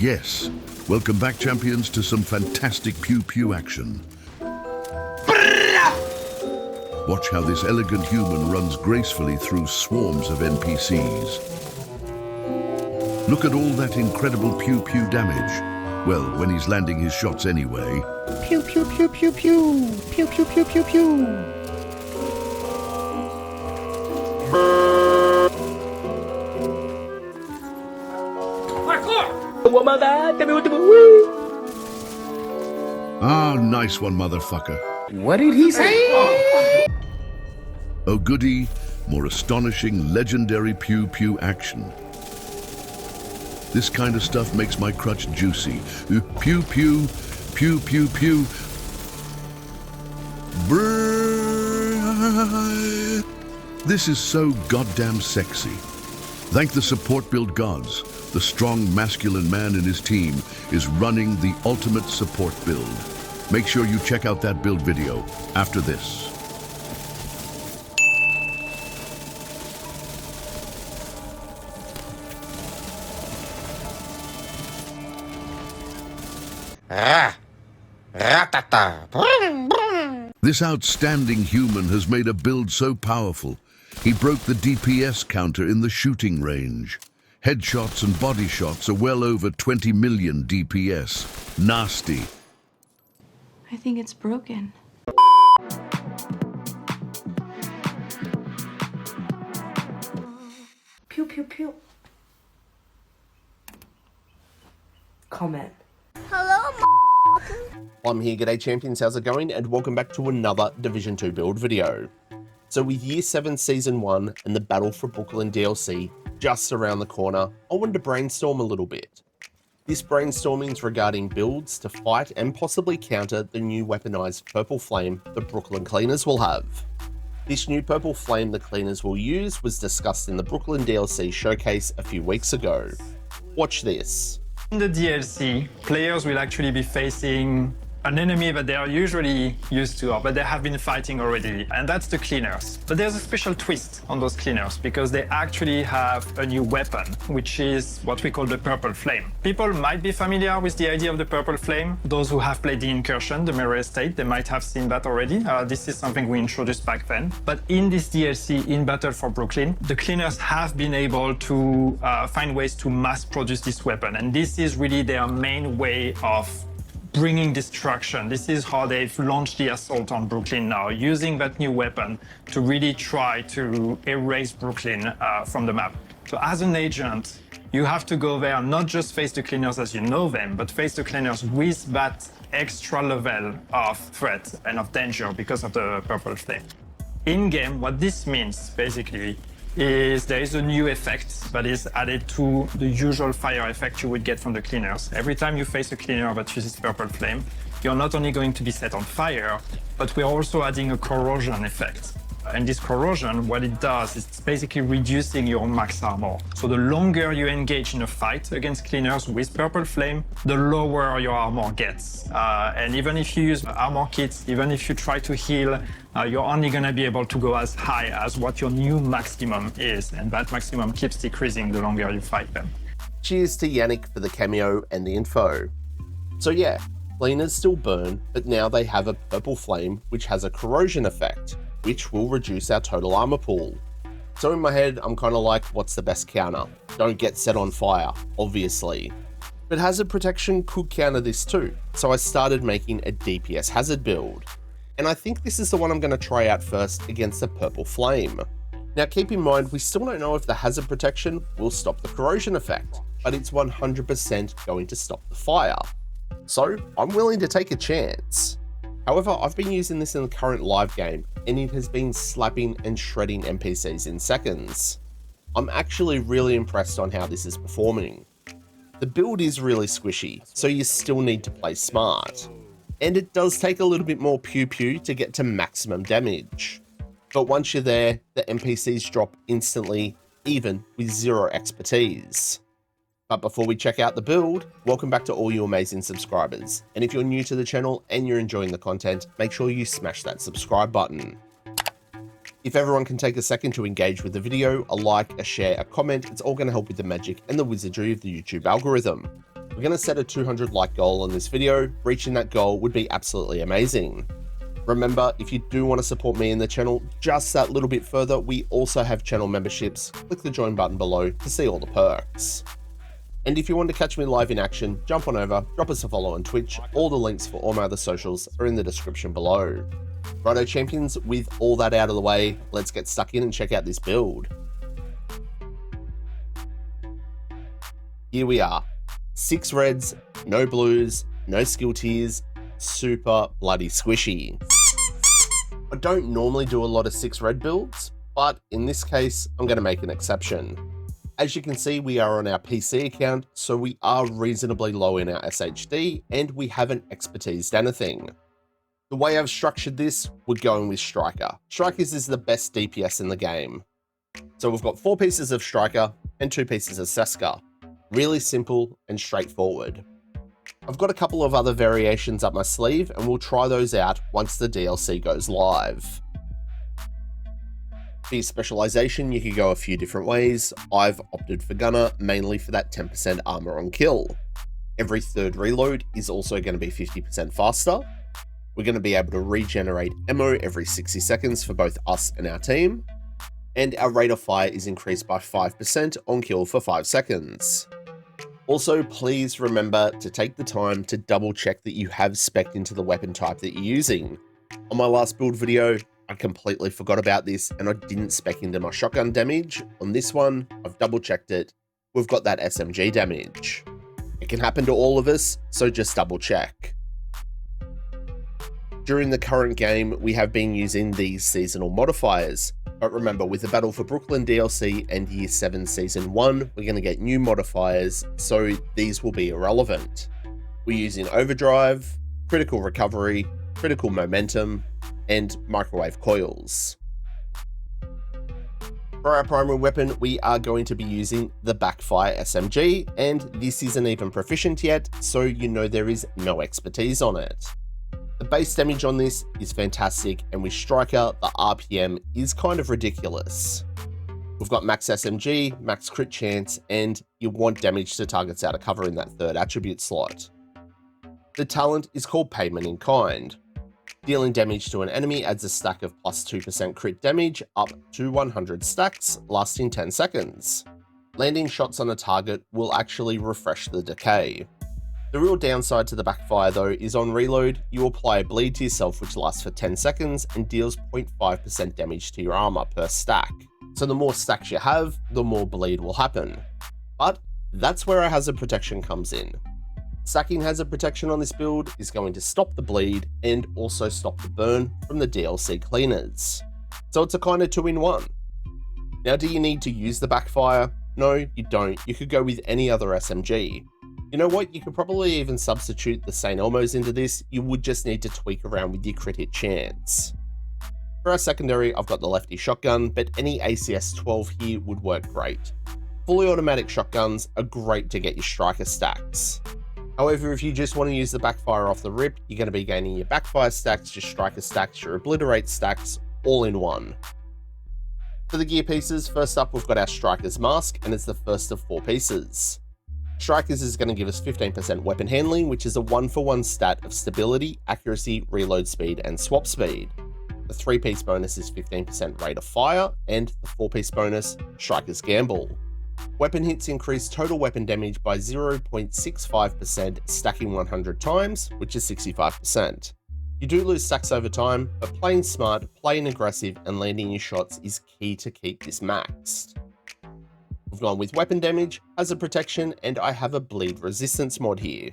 yes, welcome back champions to some fantastic pew pew action. Watch how this elegant human runs gracefully through swarms of NPCs. Look at all that incredible pew pew damage. Well, when he's landing his shots anyway. Pew pew pew pew pew. Pew pew pew pew pew. Ah, nice one, motherfucker. What did he say? Oh goody, more astonishing, legendary pew pew action. This kind of stuff makes my crutch juicy. Pew pew, pew pew pew. Brrrr. This is so goddamn sexy. Thank the support build gods. The strong masculine man in his team is running the ultimate support build. Make sure you check out that build video after this. This outstanding human has made a build so powerful, he broke the DPS counter in the shooting range. Headshots and body shots are well over 20 million DPS. Nasty. I think it's broken. Pew pew pew. Comment. I'm here, g'day champions, how's it going? And welcome back to another Division 2 build video. So with Year 7 Season 1 and the Battle for Brooklyn DLC just around the corner, I wanted to brainstorm a little bit. This brainstorming is regarding builds to fight and possibly counter the new weaponized Purple Flame the Brooklyn Cleaners will have. This new Purple Flame the Cleaners will use was discussed in the Brooklyn DLC showcase a few weeks ago. Watch this. In the DLC, players will actually be facing an enemy that they are usually used to, or that they have been fighting already, and that's the Cleaners. But there's a special twist on those Cleaners, because they actually have a new weapon, which is what we call the Purple Flame. People might be familiar with the idea of the Purple Flame. Those who have played the Incursion, the Mirror Estate, they might have seen that already. This is something we introduced back then. But in this DLC, in Battle for Brooklyn, the Cleaners have been able to find ways to mass produce this weapon, and this is really their main way of bringing destruction. This is how they've launched the assault on Brooklyn now, using that new weapon to really try to erase Brooklyn from the map. So as an agent, you have to go there, not just face the Cleaners as you know them, but face the Cleaners with that extra level of threat and of danger because of the Purple Flame. In-game, what this means, basically, is there is a new effect that is added to the usual fire effect you would get from the Cleaners. Every time you face a Cleaner that uses Purple Flame, you're not only going to be set on fire, but we're also adding a corrosion effect. And this corrosion, what it does is it's basically reducing your max armor. So the longer you engage in a fight against Cleaners with Purple Flame, the lower your armor gets. And even if you use armor kits, even if you try to heal, you're only gonna be able to go as high as what your new maximum is. And that maximum keeps decreasing the longer you fight them. Cheers to Yannick for the cameo and the info. So yeah, Cleaners still burn, but now they have a Purple Flame which has a corrosion effect, which will reduce our total armor pool. So in my head, I'm kind of like, what's the best counter? Don't get set on fire, obviously. But hazard protection could counter this too, so I started making a DPS hazard build. And I think this is the one I'm going to try out first against the Purple Flame. Now keep in mind, we still don't know if the hazard protection will stop the corrosion effect, but it's 100% going to stop the fire. So I'm willing to take a chance. However, I've been using this in the current live game, and it has been slapping and shredding NPCs in seconds. I'm actually really impressed on how this is performing. The build is really squishy, so you still need to play smart. And it does take a little bit more pew pew to get to maximum damage. But once you're there, the NPCs drop instantly, even with 0 expertise. But before we check out the build, welcome back to all you amazing subscribers. And if you're new to the channel and you're enjoying the content, make sure you smash that subscribe button. If everyone can take a second to engage with the video, a like, a share, a comment, it's all going to help with the magic and the wizardry of the YouTube algorithm. We're going to set a 200 like goal on this video. Reaching that goal would be absolutely amazing. Remember, if you do want to support me in the channel just that little bit further, we also have channel memberships. Click the join button below to see all the perks. And if you want to catch me live in action, jump on over, drop us a follow on Twitch. All the links for all my other socials are in the description below. Righto champions, with all that out of the way, let's get stuck in and check out this build. Here we are. 6 reds, no blues, no skill tiers, super bloody squishy. I don't normally do a lot of 6 red builds, but in this case, I'm going to make an exception. As you can see, we are on our PC account, so we are reasonably low in our SHD, and we haven't expertised anything. The way I've structured this, we're going with Striker. Strikers is the best DPS in the game. So we've got 4 pieces of Striker and 2 pieces of Seska. Really simple and straightforward. I've got a couple of other variations up my sleeve, and we'll try those out once the DLC goes live. For your specialization, you could go a few different ways. I've opted for Gunner, mainly for that 10% armor on kill. Every 3rd reload is also going to be 50% faster. We're going to be able to regenerate ammo every 60 seconds for both us and our team. And our rate of fire is increased by 5% on kill for 5 seconds. Also, please remember to take the time to double check that you have spec'd into the weapon type that you're using. On my last build video, I completely forgot about this and I didn't spec into my shotgun damage. On this one, I've double checked it. We've got that SMG damage. It can happen to all of us, so just double check. During the current game, we have been using these seasonal modifiers. But remember, with the Battle for Brooklyn DLC and Year 7 Season 1, we're going to get new modifiers, so these will be irrelevant. We're using Overdrive, Critical Recovery, Critical Momentum, and Microwave Coils. For our primary weapon, we are going to be using the Backfire SMG, and this isn't even proficient yet, so you know there is no expertise on it. The base damage on this is fantastic, and with Striker, the RPM is kind of ridiculous. We've got max SMG, max crit chance, and you want damage to targets out of cover in that 3rd attribute slot. The talent is called Payment in Kind. Dealing damage to an enemy adds a stack of plus 2% crit damage up to 100 stacks, lasting 10 seconds. Landing shots on a target will actually refresh the decay. The real downside to the Backfire though is on reload, you apply a bleed to yourself which lasts for 10 seconds and deals 0.5% damage to your armor per stack. So the more stacks you have, the more bleed will happen. But that's where our hazard protection comes in. Stacking hazard protection on this build is going to stop the bleed and also stop the burn from the DLC cleaners. So it's a kind of 2-in-1. Now, do you need to use the Backfire? No, you don't. You could go with any other SMG. You know what, you could probably even substitute the St. Elmo's into this. You would just need to tweak around with your crit hit chance. For our secondary, I've got the lefty shotgun, but any ACS 12 here would work great. Fully automatic shotguns are great to get your striker stacks. However, if you just want to use the Backfire off the rip, you're going to be gaining your Backfire stacks, your striker stacks, your obliterate stacks, all in one. For the gear pieces, first up we've got our Striker's Mask, and it's the first of 4 pieces. Strikers is going to give us 15% weapon handling, which is a 1-for-1 stat of stability, accuracy, reload speed, and swap speed. The 3-piece bonus is 15% rate of fire, and the 4-piece bonus, Striker's Gamble. Weapon hits increase total weapon damage by 0.65%, stacking 100 times, which is 65%. You do lose stacks over time, but playing smart, playing aggressive, and landing your shots is key to keep this maxed. We've gone with weapon damage, hazard protection, and I have a bleed resistance mod here.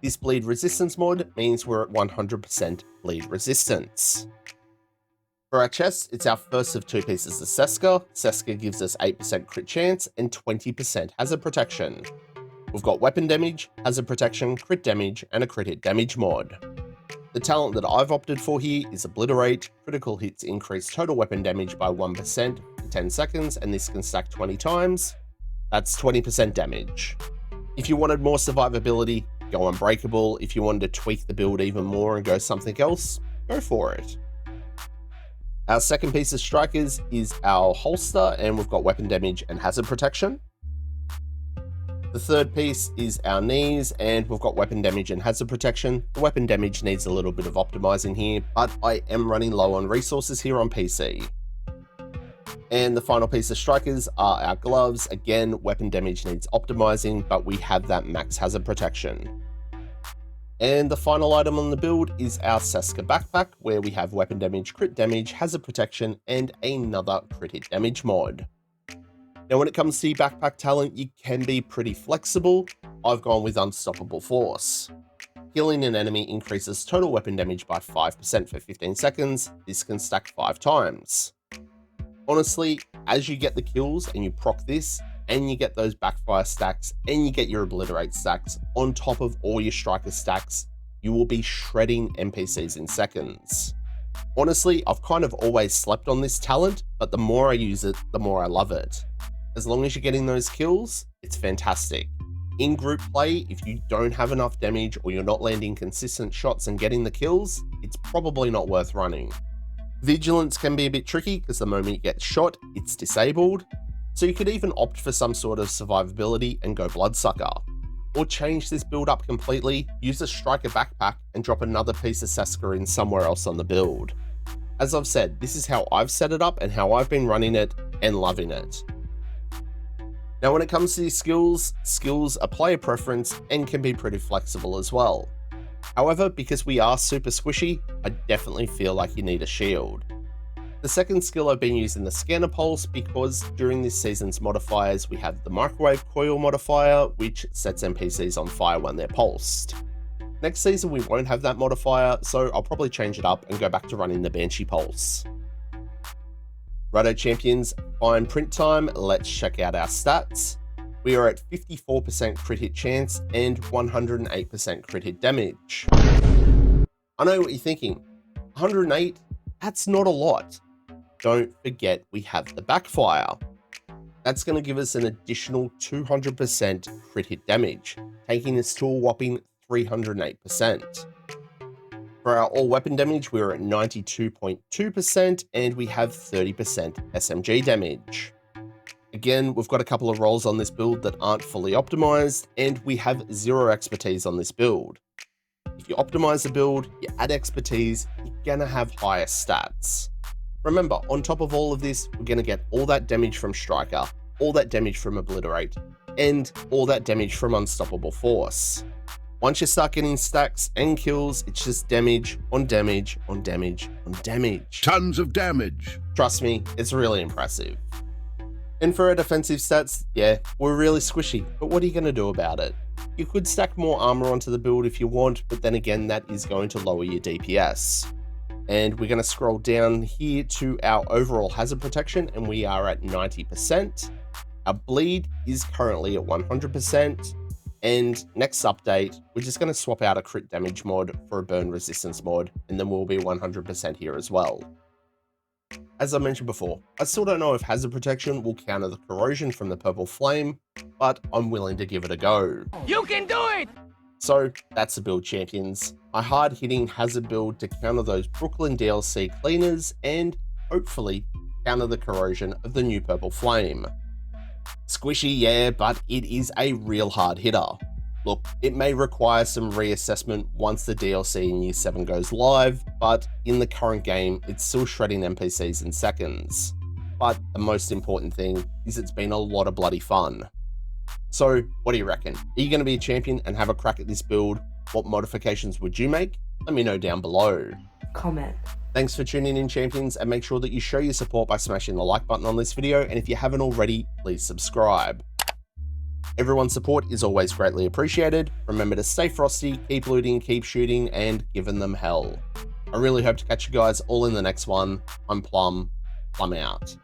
This bleed resistance mod means we're at 100% bleed resistance. For our chest, it's our first of 2 pieces of Seska. Seska gives us 8% crit chance and 20% hazard protection. We've got weapon damage, hazard protection, crit damage, and a crit hit damage mod. The talent that I've opted for here is Obliterate. Critical hits increase total weapon damage by 1% for 10 seconds, and this can stack 20 times. That's 20% damage. If you wanted more survivability, go Unbreakable. If you wanted to tweak the build even more and go something else, go for it. Our second piece of Strikers is our holster, and we've got weapon damage and hazard protection. The The third piece is our knees, and we've got weapon damage and hazard protection. The weapon damage needs a little bit of optimizing here, but I am running low on resources here on PC. And the final piece of strikers are our gloves. Again, weapon damage needs optimizing, but we have that max hazard protection. And the final item on the build is our Seska backpack, where we have weapon damage, crit damage, hazard protection, and another crit hit damage mod. Now, when it comes to backpack talent, you can be pretty flexible. I've gone with Unstoppable Force. Killing an enemy increases total weapon damage by 5% for 15 seconds. This can stack 5 times. Honestly, as you get the kills and you proc this, and you get those backfire stacks, and you get your obliterate stacks on top of all your striker stacks, you will be shredding NPCs in seconds. Honestly, I've kind of always slept on this talent, but the more I use it, the more I love it. As long as you're getting those kills, it's fantastic. In group play, if you don't have enough damage or you're not landing consistent shots and getting the kills, it's probably not worth running. Vigilance can be a bit tricky because the moment you get shot, it's disabled. So you could even opt for some sort of survivability and go Bloodsucker. Or change this build up completely, use a striker backpack and drop another piece of Seska in somewhere else on the build. As I've said, this is how I've set it up and how I've been running it and loving it. Now when it comes to these skills are player preference and can be pretty flexible as well. However, because we are super squishy, I definitely feel like you need a shield. The second skill I've been using the Scanner Pulse because during this season's modifiers we have the Microwave Coil modifier, which sets NPCs on fire when they're pulsed. Next season we won't have that modifier, so I'll probably change it up and go back to running the Banshee Pulse. Righto champions, fine print time, let's check out our stats. We are at 54% crit hit chance and 108% crit hit damage. I know what you're thinking, 108? That's not a lot. Don't forget we have the backfire. That's going to give us an additional 200% crit hit damage, taking us to a whopping 308%. For our all weapon damage, we're at 92.2% and we have 30% SMG damage. Again, we've got a couple of rolls on this build that aren't fully optimized, and we have 0 expertise on this build. If you optimize the build, you add expertise, you're gonna have higher stats. Remember, on top of all of this, we're gonna get all that damage from Striker, all that damage from Obliterate, and all that damage from Unstoppable Force. Once you start getting stacks and kills, it's just damage on damage on damage on damage. Tons of damage. Trust me, it's really impressive. And for our defensive stats, yeah, we're really squishy, but what are you going to do about it? You could stack more armor onto the build if you want, but then again, that is going to lower your DPS. And we're going to scroll down here to our overall hazard protection, and we are at 90%. Our bleed is currently at 100%. And next update, we're just going to swap out a crit damage mod for a burn resistance mod, and then we'll be 100% here as well. As I mentioned before, I still don't know if hazard protection will counter the corrosion from the purple flame, but I'm willing to give it a go. You can do it! So that's the build, champions. A hard-hitting hazard build to counter those Brooklyn DLC cleaners and hopefully counter the corrosion of the new purple flame. Squishy, yeah, but it is a real hard hitter. Look, it may require some reassessment once the DLC in Year 7 goes live, but in the current game, it's still shredding NPCs in seconds. But the most important thing is it's been a lot of bloody fun. So, what do you reckon? Are you going to be a champion and have a crack at this build? What modifications would you make? Let me know down below. Comment. Thanks for tuning in, champions, and make sure that you show your support by smashing the like button on this video, and if you haven't already, please subscribe. Everyone's support is always greatly appreciated. Remember to stay frosty, keep looting, keep shooting, and giving them hell. I really hope to catch you guys all in the next one. I'm Plum out.